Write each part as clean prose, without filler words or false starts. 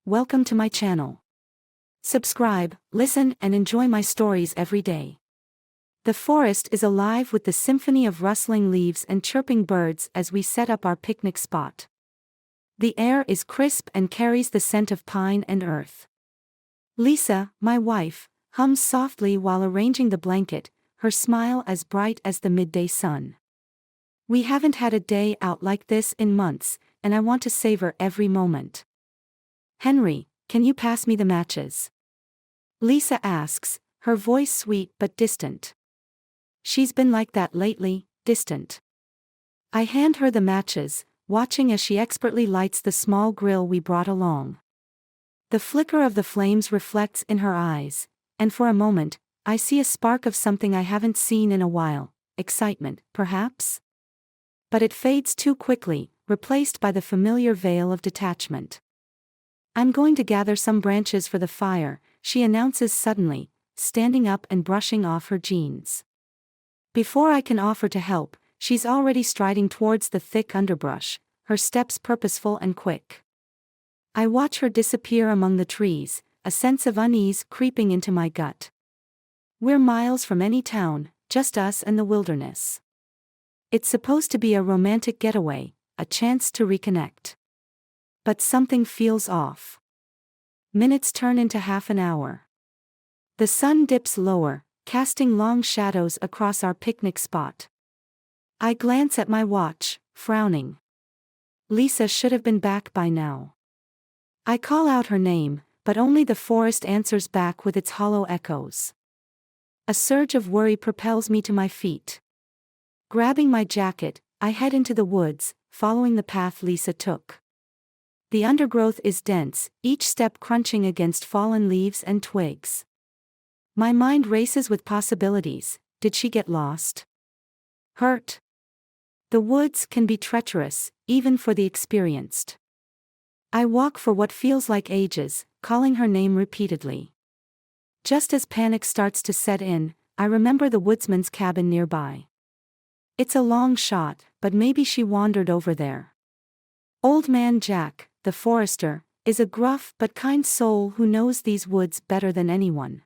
welcome to my channel. Subscribe, listen, and enjoy my stories every day. The forest is alive with the symphony of rustling leaves and chirping birds as we set up our picnic spot. The air is crisp and carries the scent of pine and earth. Lisa, my wife, hums softly while arranging the blanket, her smile as bright as the midday sun. We haven't had a day out like this in months, and I want to savor every moment. Henry, can you pass me the matches? Lisa asks, her voice sweet but distant. She's been like that lately, distant. I hand her the matches, watching as she expertly lights the small grill we brought along. The flicker of the flames reflects in her eyes, and for a moment, I see a spark of something I haven't seen in a while, excitement, perhaps? But it fades too quickly, replaced by the familiar veil of detachment. I'm going to gather some branches for the fire, she announces suddenly, standing up and brushing off her jeans. Before I can offer to help, she's already striding towards the thick underbrush, her steps purposeful and quick. I watch her disappear among the trees, a sense of unease creeping into my gut. We're miles from any town, just us and the wilderness. It's supposed to be a romantic getaway, a chance to reconnect. But something feels off. Minutes turn into half an hour. The sun dips lower, casting long shadows across our picnic spot. I glance at my watch, frowning. Lisa should have been back by now. I call out her name, but only the forest answers back with its hollow echoes. A surge of worry propels me to my feet. Grabbing my jacket, I head into the woods, following the path Lisa took. The undergrowth is dense, each step crunching against fallen leaves and twigs. My mind races with possibilities. Did she get lost? Hurt? The woods can be treacherous, even for the experienced. I walk for what feels like ages, calling her name repeatedly. Just as panic starts to set in, I remember the woodsman's cabin nearby. It's a long shot, but maybe she wandered over there. Old Man Jack, the forester, is a gruff but kind soul who knows these woods better than anyone.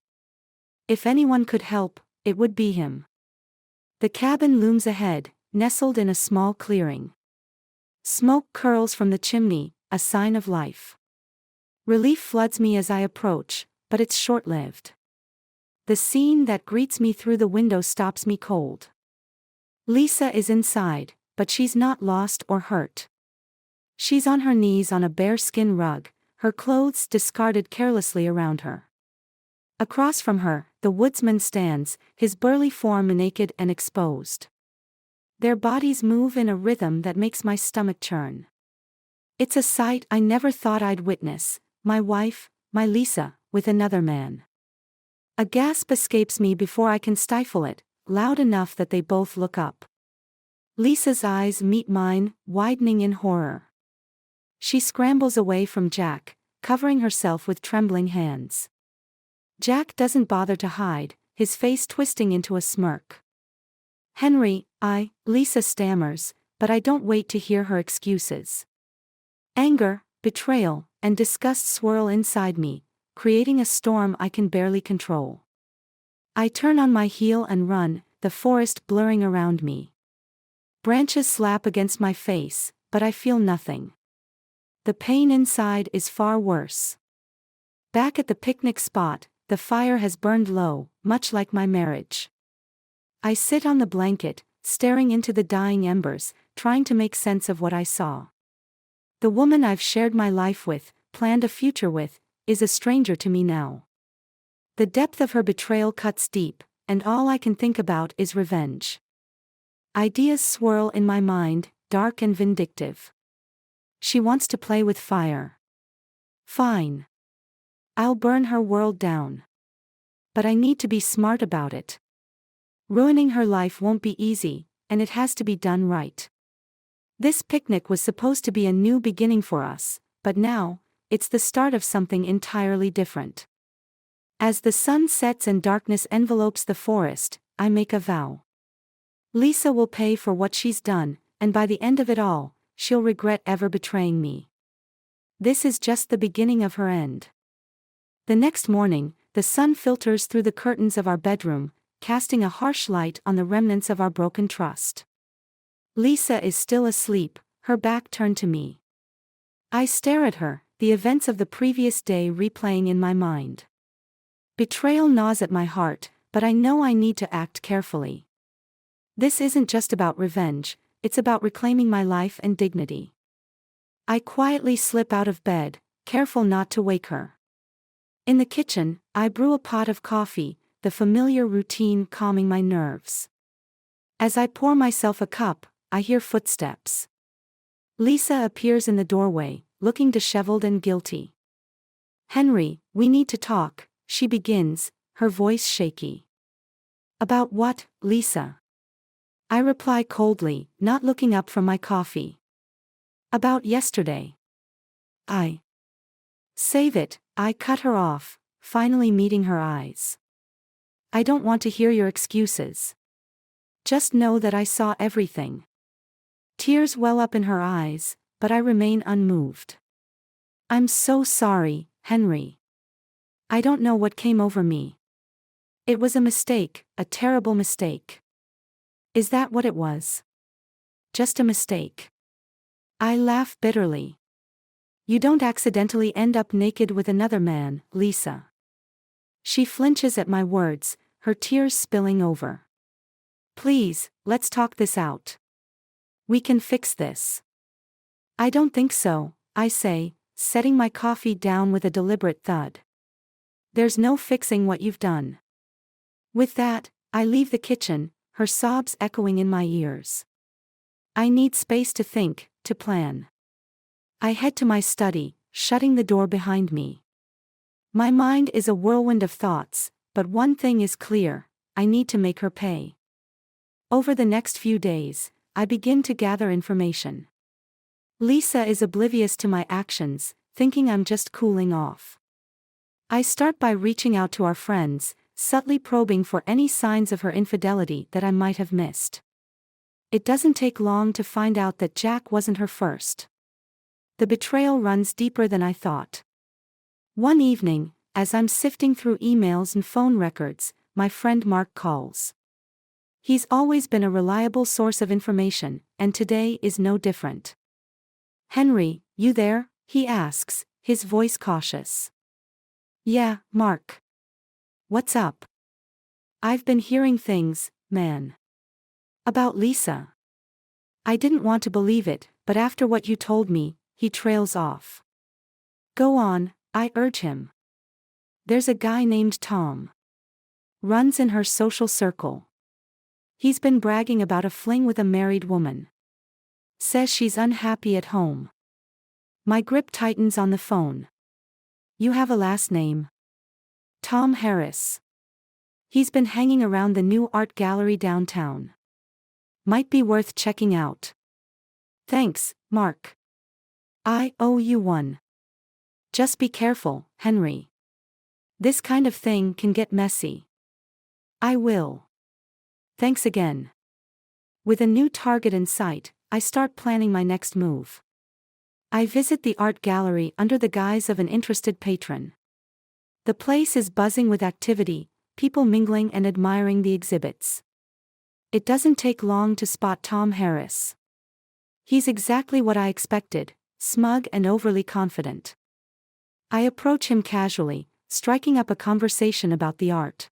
If anyone could help, it would be him. The cabin looms ahead, nestled in a small clearing. Smoke curls from the chimney, a sign of life. Relief floods me as I approach, but it's short-lived. The scene that greets me through the window stops me cold. Lisa is inside, but she's not lost or hurt. She's on her knees on a bearskin rug, her clothes discarded carelessly around her. Across from her, the woodsman stands, his burly form naked and exposed. Their bodies move in a rhythm that makes my stomach churn. It's a sight I never thought I'd witness, my wife, my Lisa, with another man. A gasp escapes me before I can stifle it, loud enough that they both look up. Lisa's eyes meet mine, widening in horror. She scrambles away from Jack, covering herself with trembling hands. Jack doesn't bother to hide, his face twisting into a smirk. Henry, Lisa stammers, but I don't wait to hear her excuses. Anger, betrayal, and disgust swirl inside me, creating a storm I can barely control. I turn on my heel and run, the forest blurring around me. Branches slap against my face, but I feel nothing. The pain inside is far worse. Back at the picnic spot, the fire has burned low, much like my marriage. I sit on the blanket, staring into the dying embers, trying to make sense of what I saw. The woman I've shared my life with, planned a future with, is a stranger to me now. The depth of her betrayal cuts deep, and all I can think about is revenge. Ideas swirl in my mind, dark and vindictive. She wants to play with fire. Fine. I'll burn her world down. But I need to be smart about it. Ruining her life won't be easy, and it has to be done right. This picnic was supposed to be a new beginning for us, but now, it's the start of something entirely different. As the sun sets and darkness envelopes the forest, I make a vow. Lisa will pay for what she's done, and by the end of it all, she'll regret ever betraying me. This is just the beginning of her end. The next morning, the sun filters through the curtains of our bedroom, casting a harsh light on the remnants of our broken trust. Lisa is still asleep, her back turned to me. I stare at her, the events of the previous day replaying in my mind. Betrayal gnaws at my heart, but I know I need to act carefully. This isn't just about revenge, it's about reclaiming my life and dignity. I quietly slip out of bed, careful not to wake her. In the kitchen, I brew a pot of coffee, the familiar routine calming my nerves. As I pour myself a cup, I hear footsteps. Lisa appears in the doorway, looking disheveled and guilty. "Henry, we need to talk," she begins, her voice shaky. "About what, Lisa?" I reply coldly, not looking up from my coffee. "About yesterday." "I." "Save it," I cut her off, finally meeting her eyes. "I don't want to hear your excuses. Just know that I saw everything." Tears well up in her eyes, but I remain unmoved. "I'm so sorry, Henry. I don't know what came over me. It was a mistake, a terrible mistake." "Is that what it was? Just a mistake?" I laugh bitterly. "You don't accidentally end up naked with another man, Lisa." She flinches at my words, her tears spilling over. "Please, let's talk this out. We can fix this." "I don't think so," I say, setting my coffee down with a deliberate thud. "There's no fixing what you've done." With that, I leave the kitchen, her sobs echoing in my ears. I need space to think, to plan. I head to my study, shutting the door behind me. My mind is a whirlwind of thoughts, but one thing is clear: I need to make her pay. Over the next few days, I begin to gather information. Lisa is oblivious to my actions, thinking I'm just cooling off. I start by reaching out to our friends, subtly probing for any signs of her infidelity that I might have missed. It doesn't take long to find out that Jack wasn't her first. The betrayal runs deeper than I thought. One evening, as I'm sifting through emails and phone records, my friend Mark calls. He's always been a reliable source of information, and today is no different. "Henry, you there?" he asks, his voice cautious. "Yeah, Mark. What's up?" "I've been hearing things, man. About Lisa." I didn't want to believe it, but after what you told me, he trails off. "Go on," I urge him. "There's a guy named Tom. Runs in her social circle. He's been bragging about a fling with a married woman. Says she's unhappy at home." My grip tightens on the phone. "You have a last name?" "Tom Harris. He's been hanging around the new art gallery downtown. Might be worth checking out." "Thanks, Mark. I owe you one." "Just be careful, Henry. This kind of thing can get messy." "I will. Thanks again." With a new target in sight, I start planning my next move. I visit the art gallery under the guise of an interested patron. The place is buzzing with activity, people mingling and admiring the exhibits. It doesn't take long to spot Tom Harris. He's exactly what I expected, smug and overly confident. I approach him casually, striking up a conversation about the art.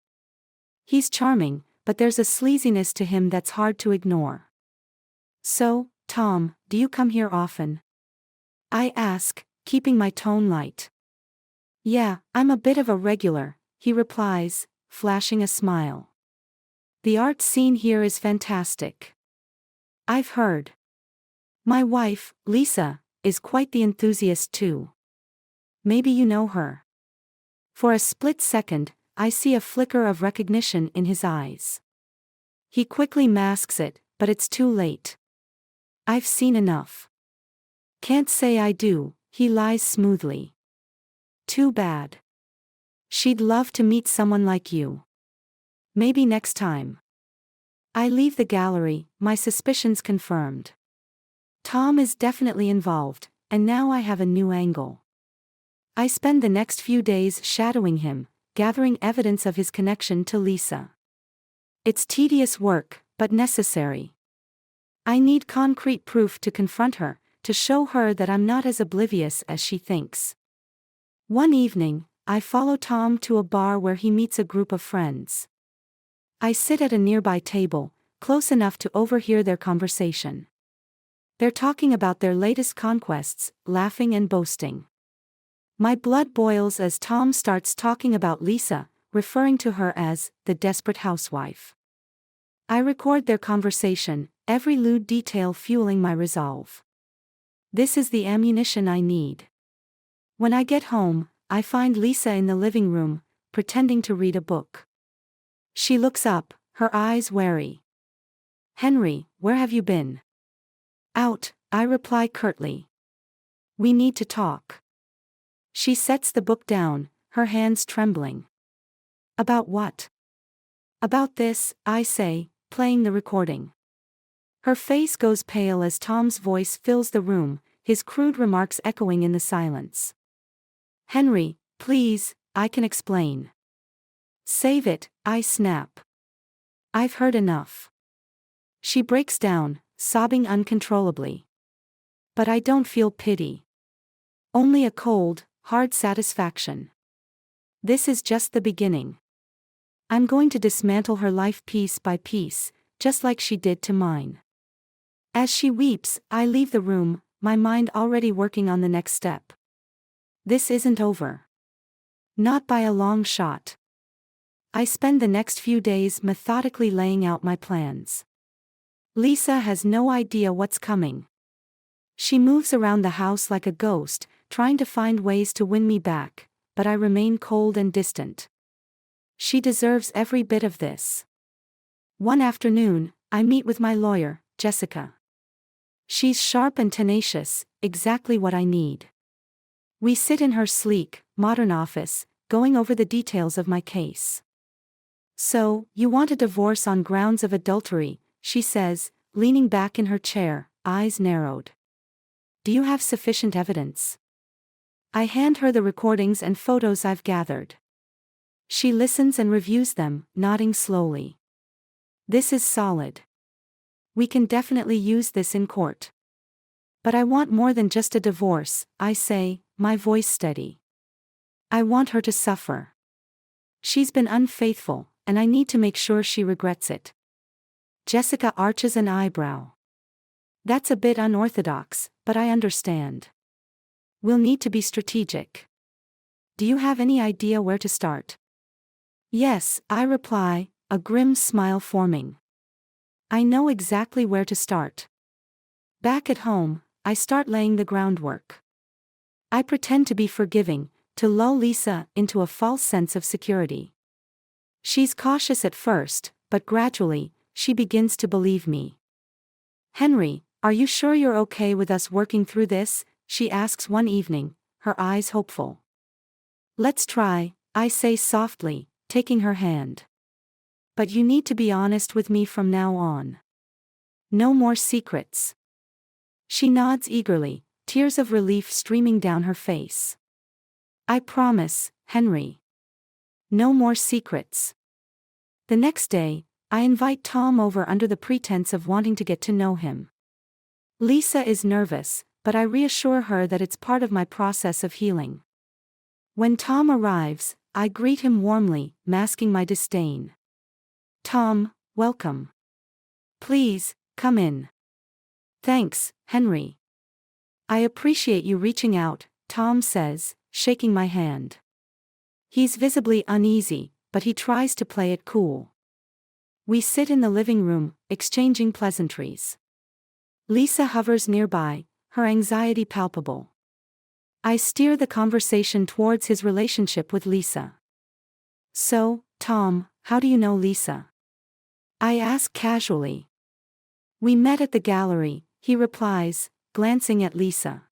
He's charming, but there's a sleaziness to him that's hard to ignore. "So, Tom, do you come here often?" I ask, keeping my tone light. "Yeah, I'm a bit of a regular," he replies, flashing a smile. "The art scene here is fantastic. I've heard. My wife, Lisa, is quite the enthusiast too. Maybe you know her." For a split second, I see a flicker of recognition in his eyes. He quickly masks it, but it's too late. "I've seen enough." "Can't say I do," he lies smoothly. "Too bad. She'd love to meet someone like you. Maybe next time." I leave the gallery, my suspicions confirmed. Tom is definitely involved, and now I have a new angle. I spend the next few days shadowing him, gathering evidence of his connection to Lisa. It's tedious work, but necessary. I need concrete proof to confront her, to show her that I'm not as oblivious as she thinks. One evening, I follow Tom to a bar where he meets a group of friends. I sit at a nearby table, close enough to overhear their conversation. They're talking about their latest conquests, laughing and boasting. My blood boils as Tom starts talking about Lisa, referring to her as the desperate housewife. I record their conversation, every lewd detail fueling my resolve. This is the ammunition I need. When I get home, I find Lisa in the living room, pretending to read a book. She looks up, her eyes wary. "Henry, where have you been?" "Out," I reply curtly. "We need to talk." She sets the book down, her hands trembling. "About what?" "About this," I say, playing the recording. Her face goes pale as Tom's voice fills the room, his crude remarks echoing in the silence. "Henry, please, I can explain." "Save it," I snap. "I've heard enough." She breaks down, sobbing uncontrollably. But I don't feel pity. Only a cold, hard satisfaction. This is just the beginning. I'm going to dismantle her life piece by piece, just like she did to mine. As she weeps, I leave the room, my mind already working on the next step. This isn't over. Not by a long shot. I spend the next few days methodically laying out my plans. Lisa has no idea what's coming. She moves around the house like a ghost, trying to find ways to win me back, but I remain cold and distant. She deserves every bit of this. One afternoon, I meet with my lawyer, Jessica. She's sharp and tenacious, exactly what I need. We sit in her sleek, modern office, going over the details of my case. "So, you want a divorce on grounds of adultery," she says, leaning back in her chair, eyes narrowed. "Do you have sufficient evidence?" I hand her the recordings and photos I've gathered. She listens and reviews them, nodding slowly. "This is solid. We can definitely use this in court." "But I want more than just a divorce," I say, my voice steady. "I want her to suffer. She's been unfaithful, and I need to make sure she regrets it." Jessica arches an eyebrow. "That's a bit unorthodox, but I understand. We'll need to be strategic. Do you have any idea where to start?" "Yes," I reply, a grim smile forming. "I know exactly where to start." Back at home, I start laying the groundwork. I pretend to be forgiving, to lull Lisa into a false sense of security. She's cautious at first, but gradually, she begins to believe me. "Henry, are you sure you're okay with us working through this?" she asks one evening, her eyes hopeful. "Let's try," I say softly, taking her hand. "But you need to be honest with me from now on. No more secrets." She nods eagerly, tears of relief streaming down her face. "I promise, Henry. No more secrets." The next day, I invite Tom over under the pretense of wanting to get to know him. Lisa is nervous, but I reassure her that it's part of my process of healing. When Tom arrives, I greet him warmly, masking my disdain. "Tom, welcome. Please, come in." "Thanks, Henry. I appreciate you reaching out," Tom says, shaking my hand. He's visibly uneasy, but he tries to play it cool. We sit in the living room, exchanging pleasantries. Lisa hovers nearby, her anxiety palpable. I steer the conversation towards his relationship with Lisa. "So, Tom, how do you know Lisa?" I ask casually. "We met at the gallery," he replies, glancing at Lisa.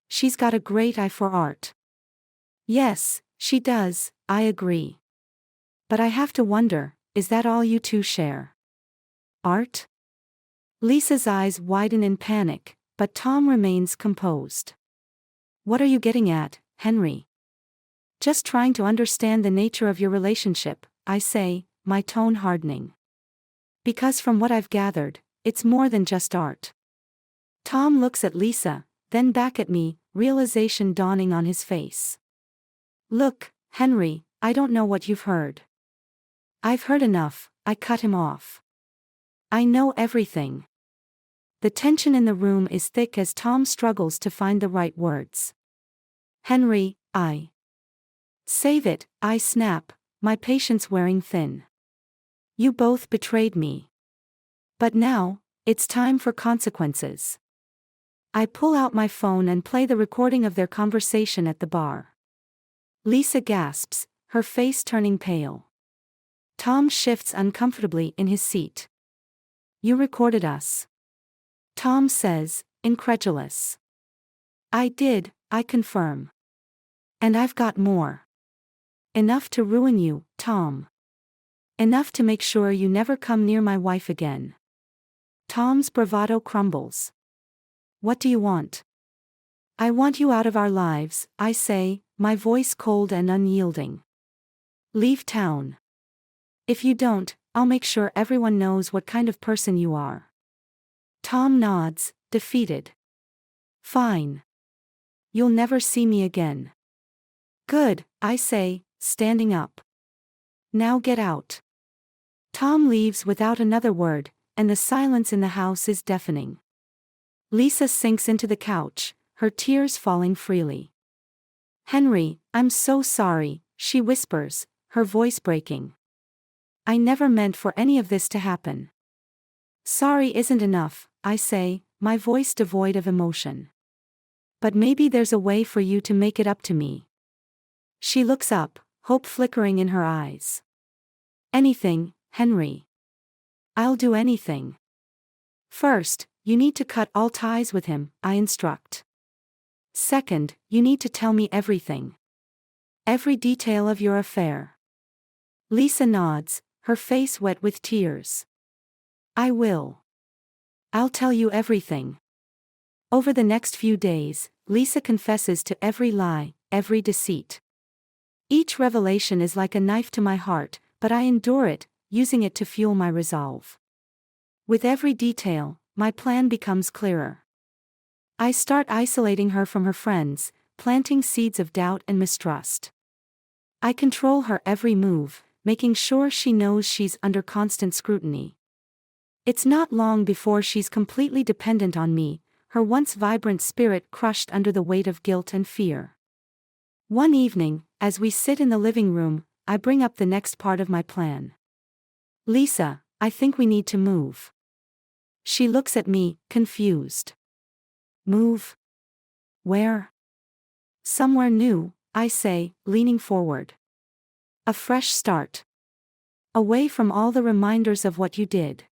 "She's got a great eye for art." "Yes, she does," I agree. "But I have to wonder, is that all you two share? Art?" Lisa's eyes widen in panic, but Tom remains composed. What are you getting at, Henry? Just trying to understand the nature of your relationship, I say, my tone hardening. Because from what I've gathered, it's more than just art. Tom looks at Lisa, then back at me, realization dawning on his face. Look, Henry, I don't know what you've heard. I've heard enough, I cut him off. I know everything. The tension in the room is thick as Tom struggles to find the right words. Henry, Save it, I snap, my patience wearing thin. You both betrayed me. But now, it's time for consequences. I pull out my phone and play the recording of their conversation at the bar. Lisa gasps, her face turning pale. Tom shifts uncomfortably in his seat. You recorded us. Tom says, incredulous. I did, I confirm. And I've got more. Enough to ruin you, Tom. Enough to make sure you never come near my wife again. Tom's bravado crumbles. What do you want? I want you out of our lives, I say, my voice cold and unyielding. Leave town. If you don't, I'll make sure everyone knows what kind of person you are. Tom nods, defeated. Fine. You'll never see me again. Good, I say, standing up. Now get out. Tom leaves without another word, and the silence in the house is deafening. Lisa sinks into the couch, her tears falling freely. Henry, I'm so sorry, she whispers, her voice breaking. I never meant for any of this to happen. Sorry isn't enough, I say, my voice devoid of emotion. But maybe there's a way for you to make it up to me. She looks up, hope flickering in her eyes. Anything, Henry. I'll do anything. First, you need to cut all ties with him, I instruct. Second, you need to tell me everything. Every detail of your affair. Lisa nods, her face wet with tears. I will. I'll tell you everything. Over the next few days, Lisa confesses to every lie, every deceit. Each revelation is like a knife to my heart, but I endure it, using it to fuel my resolve. With every detail, my plan becomes clearer. I start isolating her from her friends, planting seeds of doubt and mistrust. I control her every move, making sure she knows she's under constant scrutiny. It's not long before she's completely dependent on me, her once vibrant spirit crushed under the weight of guilt and fear. One evening, as we sit in the living room, I bring up the next part of my plan. Lisa, I think we need to move. She looks at me, confused. Move? Where? Somewhere new, I say, leaning forward. A fresh start. Away from all the reminders of what you did.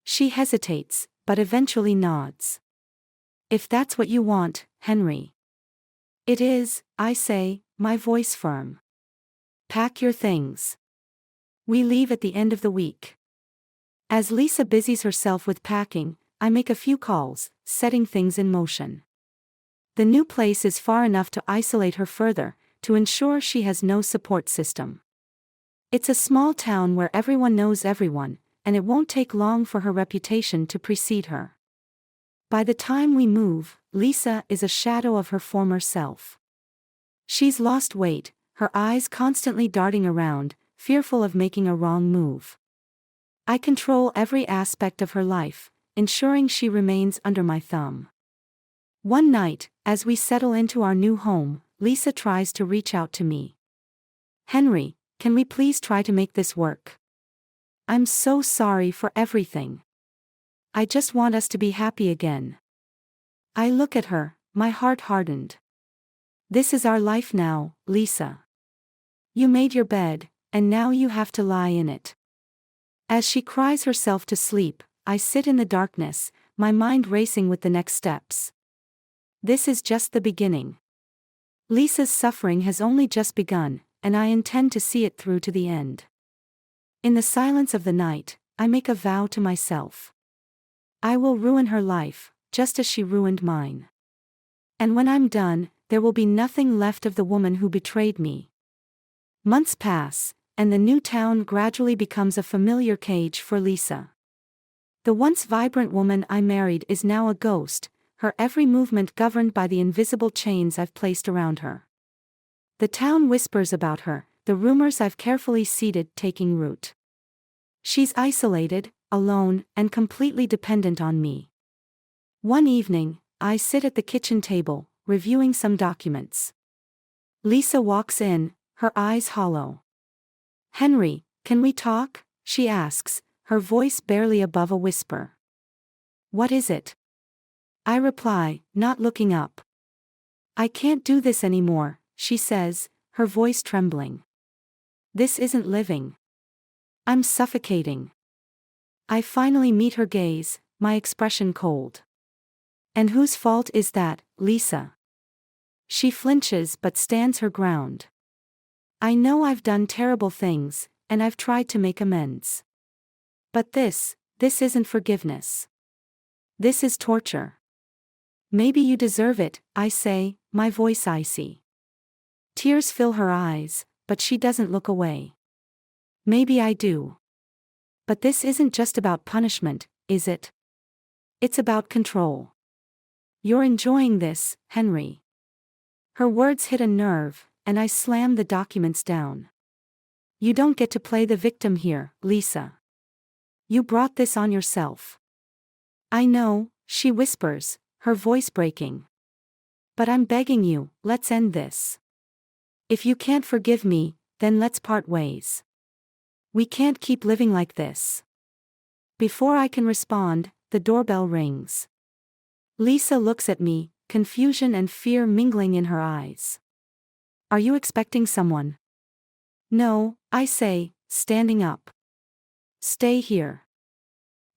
She hesitates, but eventually nods. If that's what you want, Henry. It is, I say, my voice firm. Pack your things. We leave at the end of the week. As Lisa busies herself with packing, I make a few calls, setting things in motion. The new place is far enough to isolate her further, to ensure she has no support system. It's a small town where everyone knows everyone, and it won't take long for her reputation to precede her. By the time we move, Lisa is a shadow of her former self. She's lost weight, her eyes constantly darting around, fearful of making a wrong move. I control every aspect of her life, ensuring she remains under my thumb. One night, as we settle into our new home, Lisa tries to reach out to me. Henry, can we please try to make this work? I'm so sorry for everything. I just want us to be happy again. I look at her, my heart hardened. This is our life now, Lisa. You made your bed, and now you have to lie in it. As she cries herself to sleep, I sit in the darkness, my mind racing with the next steps. This is just the beginning. Lisa's suffering has only just begun, and I intend to see it through to the end. In the silence of the night, I make a vow to myself. I will ruin her life, just as she ruined mine. And when I'm done, there will be nothing left of the woman who betrayed me. Months pass, and the new town gradually becomes a familiar cage for Lisa. The once vibrant woman I married is now a ghost, her every movement governed by the invisible chains I've placed around her. The town whispers about her, the rumors I've carefully seeded taking root. She's isolated, alone, and completely dependent on me. One evening, I sit at the kitchen table, reviewing some documents. Lisa walks in, her eyes hollow. "Henry, can we talk?" she asks, her voice barely above a whisper. "What is it?" I reply, not looking up. "I can't do this anymore," she says, her voice trembling. "This isn't living. I'm suffocating." I finally meet her gaze, my expression cold. "And whose fault is that, Lisa?" She flinches but stands her ground. "I know I've done terrible things, and I've tried to make amends. But this isn't forgiveness. This is torture." "Maybe you deserve it," I say, my voice icy. Tears fill her eyes, but she doesn't look away. "Maybe I do. But this isn't just about punishment, is it? It's about control. You're enjoying this, Henry." Her words hit a nerve, and I slam the documents down. "You don't get to play the victim here, Lisa. You brought this on yourself." "I know," she whispers, her voice breaking. "But I'm begging you, let's end this. If you can't forgive me, then let's part ways. We can't keep living like this." Before I can respond, the doorbell rings. Lisa looks at me, confusion and fear mingling in her eyes. "Are you expecting someone?" "No," I say, standing up. "Stay here."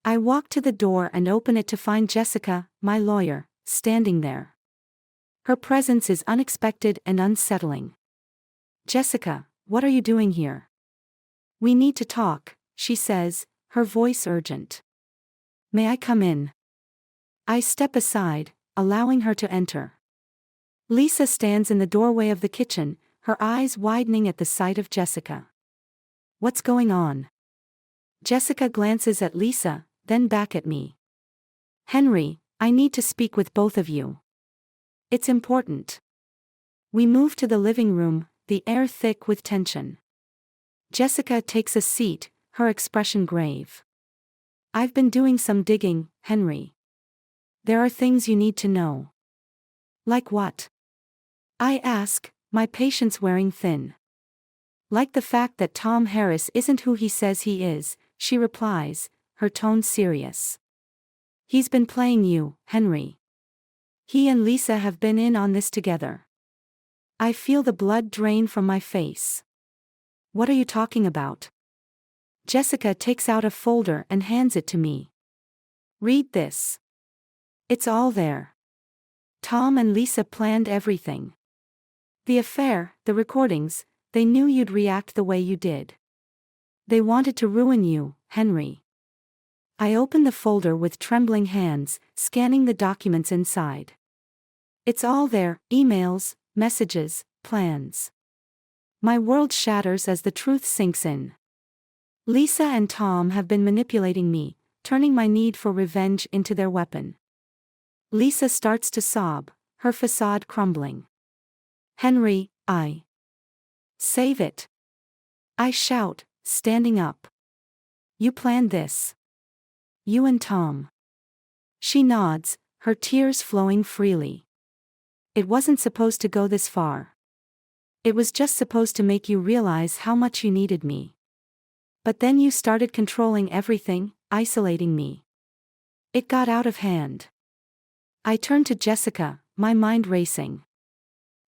I walk to the door and open it to find Jessica, my lawyer, standing there. Her presence is unexpected and unsettling. "Jessica, what are you doing here?" "We need to talk," she says, her voice urgent. "May I come in?" I step aside, allowing her to enter. Lisa stands in the doorway of the kitchen, her eyes widening at the sight of Jessica. "What's going on?" Jessica glances at Lisa, then back at me. "Henry, I need to speak with both of you. It's important." We move to the living room, the air thick with tension. Jessica takes a seat, her expression grave. "I've been doing some digging, Henry. There are things you need to know." "Like what?" I ask, my patience wearing thin. "Like the fact that Tom Harris isn't who he says he is," she replies, her tone serious. "He's been playing you, Henry. He and Lisa have been in on this together." I feel the blood drain from my face. "What are you talking about?" Jessica takes out a folder and hands it to me. "Read this. It's all there. Tom and Lisa planned everything. The affair, the recordings, they knew you'd react the way you did. They wanted to ruin you, Henry." I open the folder with trembling hands, scanning the documents inside. It's all there, emails, messages, plans. My world shatters as the truth sinks in. Lisa and Tom have been manipulating me, turning my need for revenge into their weapon. Lisa starts to sob, her facade crumbling. "Henry, save it." I shout, standing up. "You planned this. You and Tom." She nods, her tears flowing freely. "It wasn't supposed to go this far. It was just supposed to make you realize how much you needed me. But then you started controlling everything, isolating me. It got out of hand." I turn to Jessica, my mind racing.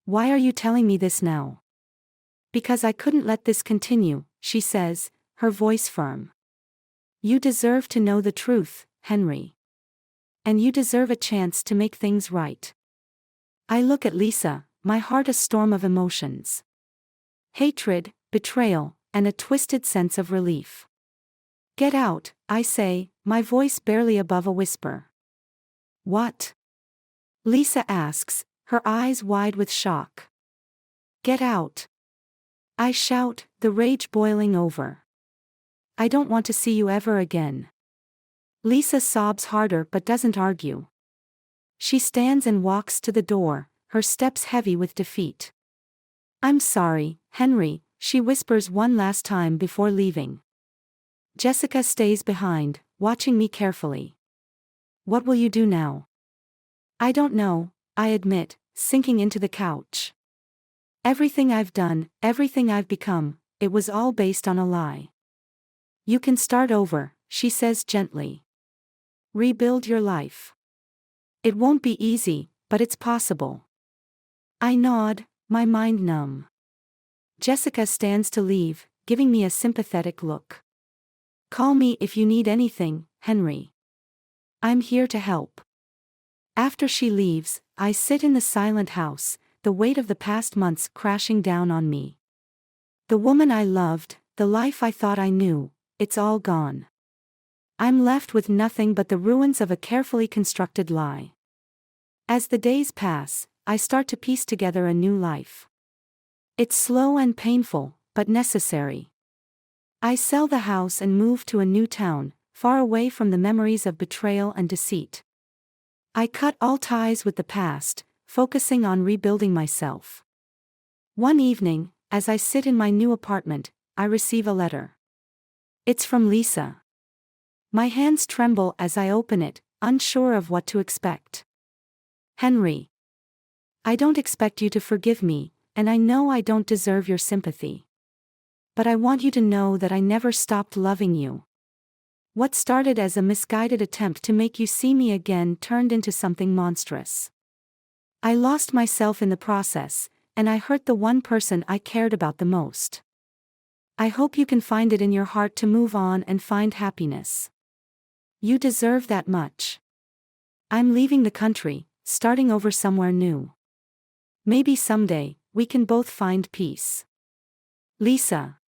"Why are you telling me this now?" "Because I couldn't let this continue," she says, her voice firm. "You deserve to know the truth, Henry. And you deserve a chance to make things right." I look at Lisa, my heart a storm of emotions. Hatred, betrayal, and a twisted sense of relief. "Get out," I say, my voice barely above a whisper. What? Lisa asks, her eyes wide with shock. Get out. I shout, the rage boiling over. I don't want to see you ever again. Lisa sobs harder but doesn't argue. She stands and walks to the door, her steps heavy with defeat. I'm sorry, Henry, she whispers one last time before leaving. Jessica stays behind, watching me carefully. What will you do now? I don't know, I admit, sinking into the couch. Everything I've done, everything I've become, it was all based on a lie. You can start over, she says gently. Rebuild your life. It won't be easy, but it's possible. I nod, my mind numb. Jessica stands to leave, giving me a sympathetic look. Call me if you need anything, Henry. I'm here to help. After she leaves, I sit in the silent house, the weight of the past months crashing down on me. The woman I loved, the life I thought I knew, it's all gone. I'm left with nothing but the ruins of a carefully constructed lie. As the days pass, I start to piece together a new life. It's slow and painful, but necessary. I sell the house and move to a new town, far away from the memories of betrayal and deceit. I cut all ties with the past, focusing on rebuilding myself. One evening, as I sit in my new apartment, I receive a letter. It's from Lisa. My hands tremble as I open it, unsure of what to expect. Henry. I don't expect you to forgive me, and I know I don't deserve your sympathy. But I want you to know that I never stopped loving you. What started as a misguided attempt to make you see me again turned into something monstrous. I lost myself in the process, and I hurt the one person I cared about the most. I hope you can find it in your heart to move on and find happiness. You deserve that much. I'm leaving the country, starting over somewhere new. Maybe someday, we can both find peace. Lisa.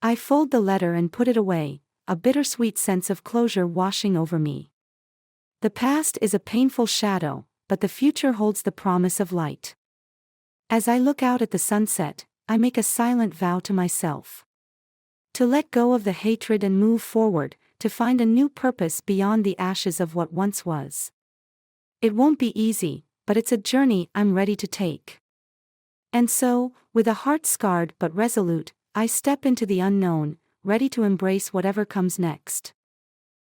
I fold the letter and put it away, a bittersweet sense of closure washing over me. The past is a painful shadow, but the future holds the promise of light. As I look out at the sunset, I make a silent vow to myself. To let go of the hatred and move forward, to find a new purpose beyond the ashes of what once was. It won't be easy, but it's a journey I'm ready to take. And so, with a heart scarred but resolute, I step into the unknown, ready to embrace whatever comes next.